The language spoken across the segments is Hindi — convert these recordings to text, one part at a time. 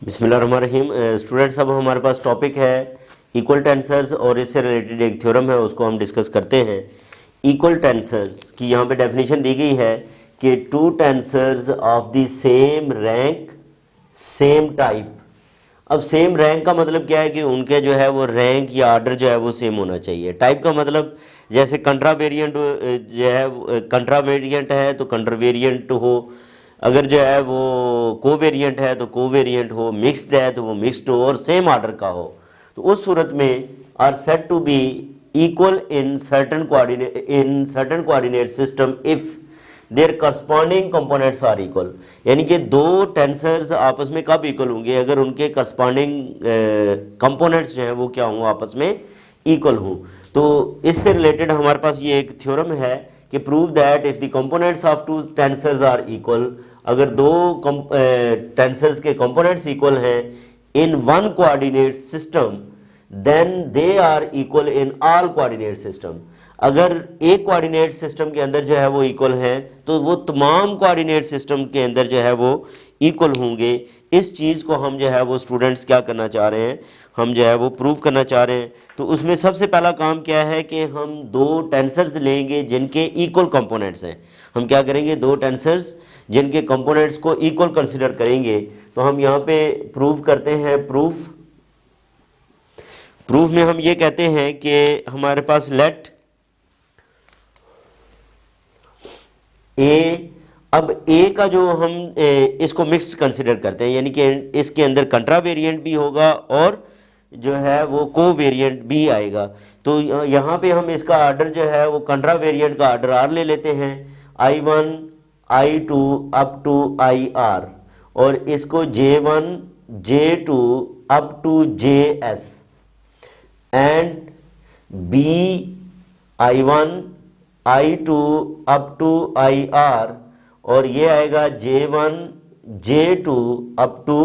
बिस्मिल्लाहिर्रहमानिर्रहीम। स्टूडेंट्स, अब हमारे पास टॉपिक है इक्वल टेंसर्स और इससे रिलेटेड एक थ्योरम है, उसको हम डिस्कस करते हैं। इक्वल टेंसर्स की यहाँ पे डेफिनेशन दी गई है कि two tensors of the same rank same type. अब सेम रैंक का मतलब क्या है कि उनके जो है वो रैंक या ऑर्डर जो है वो सेम होना चाहिए। टाइप का मतलब जैसे कंट्रा वेरिएंट जो है, कंट्रा वेरिएंट है तो कंट्रा वेरिएंट हो, अगर जो है वो कोवेरिएंट है तो कोवेरिएंट हो, मिक्स्ड है तो वो मिक्स्ड हो और सेम ऑर्डर का हो, तो उस सूरत में are said to be equal in certain coordinate system if their corresponding components are equal. यानी कि दो टेंसर्स आपस में कब इक्वल होंगे? अगर उनके करस्पॉन्डिंग कंपोनेंट्स जो हैं वो क्या होंगे, आपस में इक्वल हों। तो इससे रिलेटेड हमारे पास ये एक थ्योरम है कि prove that if the components of two tensors are equal, अगर दो टेंसर्स के कंपोनेंट्स इक्वल हैं in one coordinate system, then they are equal in all coordinate system. अगर एक कोऑर्डिनेट सिस्टम के अंदर जो है वो इक्वल हैं तो वो तमाम कोऑर्डिनेट सिस्टम के अंदर जो है वो इक्वल होंगे। इस चीज़ को हम जो है वो स्टूडेंट्स क्या करना चाह रहे हैं, हम जो है वो प्रूव करना चाह रहे हैं। तो उसमें सबसे पहला काम क्या है कि हम दो टेंसर्स लेंगे जिनके इक्वल कंपोनेंट्स हैं। हम क्या करेंगे, दो टेंसर्स जिनके कंपोनेंट्स को इक्वल कंसिडर करेंगे। तो हम यहाँ पे प्रूव करते हैं। प्रूफ में हम ये कहते हैं कि हमारे पास लेट ए, अब ए का जो हम इसको मिक्स्ड कंसिडर करते हैं, यानी कि इसके अंदर कंट्रा वेरिएंट भी होगा और जो है वो को वेरिएंट भी आएगा। तो यहाँ पे हम इसका आर्डर जो है वो कंट्रा वेरिएंट का आर्डर आर ले लेते हैं, I1 I2 up to IR, और इसको J1 J2 up to JS, and B I1 I2 up to IR, और ये आएगा J1 J2 up to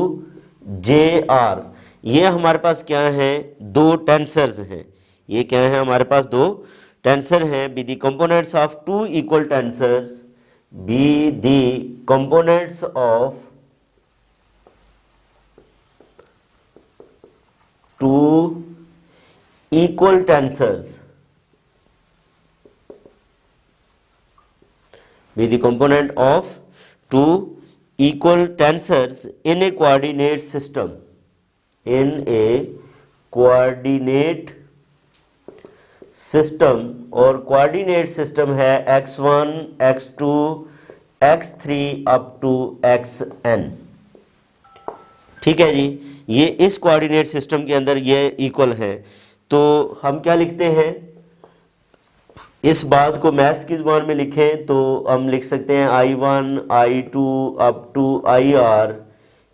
JR। ये हमारे पास क्या हैं, दो टेंसर्स हैं। ये क्या है, हमारे पास दो टेंसर हैं। Be the components of two equal tensors, be the components of two equal tensors, be the component of two equal tensors in a coordinate system, in a coordinate system, और coordinate system है x1 x2 x3 up to xn। ठीक है जी, ये इस कोऑर्डिनेट सिस्टम के अंदर ये इक्वल है। तो हम क्या लिखते हैं, इस बात को मैथ्स की जुबान में लिखें तो हम लिख सकते हैं I1 I2 up to IR,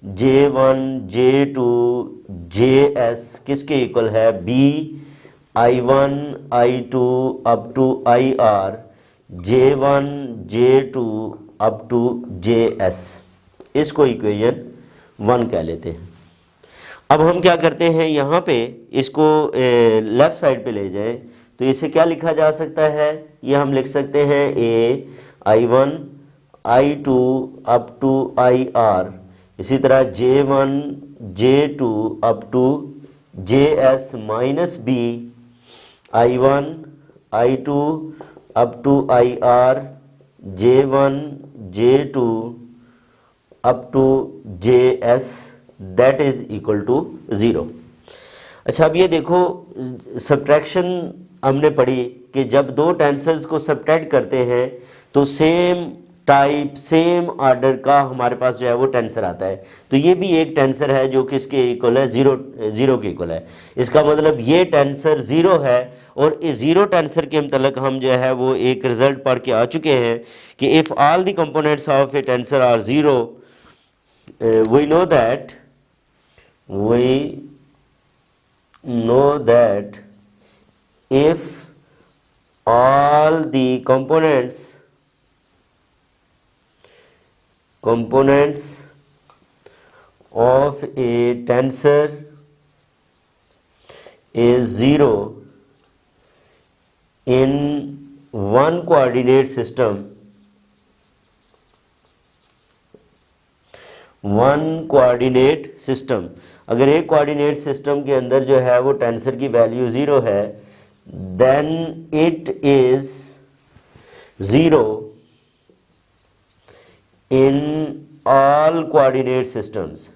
J1 J2 JS किसके इक्वल है, B I1 I2 up to IR, J1 J2 up to JS। इसको इक्वेशन 1 कह लेते हैं। अब हम क्या करते हैं, यहाँ पे इसको लेफ्ट साइड पे ले जाएं तो इसे क्या लिखा जा सकता है, ये हम लिख सकते हैं A I1 I2 up to IR, इसी तरह J1 J2 up to JS minus B I1 I2 up to IR, J1 J2 up to JS, that is equal to 0। अच्छा, अब ये देखो, सब्ट्रैक्शन हमने पढ़ी कि जब दो टेंसर्स को सब्ट्रैक्ट करते हैं तो सेम टाइप सेम ऑर्डर का हमारे पास जो है वो टेंसर आता है। तो ये भी एक टेंसर है जो किसके इक्वल है, ज़ीरो के इक्वल है। इसका मतलब ये टेंसर 0 है, और इस 0 टेंसर के मतलब हम जो है वो एक रिजल्ट पढ़ के आ चुके हैं कि if all the components of a tensor are 0, we know that if all the components of a tensor is 0 in one coordinate system, one coordinate system, अगर एक कोऑर्डिनेट सिस्टम के अंदर जो है वो टेंसर की वैल्यू 0 है, then it is 0 in all coordinate systems.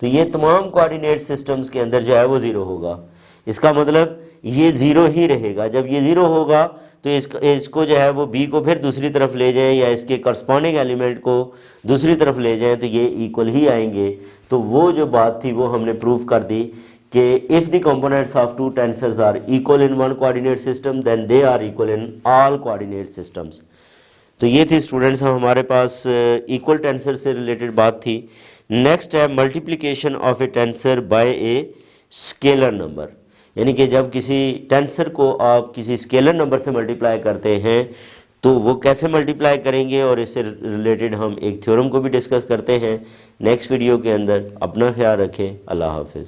तो ये तमाम कोऑर्डिनेट सिस्टम्स के अंदर जो है वो 0 होगा। इसका मतलब ये 0 ही रहेगा। जब ये 0 होगा तो इसको जो है वो बी को फिर दूसरी तरफ ले जाएं या इसके करस्पॉन्डिंग एलिमेंट को दूसरी तरफ ले जाएं तो ये इक्वल ही आएंगे। तो वो जो बात थी वो हमने प्रूव कर दी कि if the components of two tensors are equal in one coordinate system then they are equal in all coordinate systems. तो ये थी स्टूडेंट्स हमारे पास इक्वल टेंसर से रिलेटेड बात थी। नेक्स्ट है multiplication of a tensor by a scalar number, यानी कि जब किसी टेंसर को आप किसी स्केलर नंबर से मल्टीप्लाई करते हैं तो वो कैसे मल्टीप्लाई करेंगे, और इससे रिलेटेड हम एक थ्योरम को भी डिस्कस करते हैं नेक्स्ट वीडियो के अंदर। अपना ख्याल रखें। अल्लाह हाफिज़।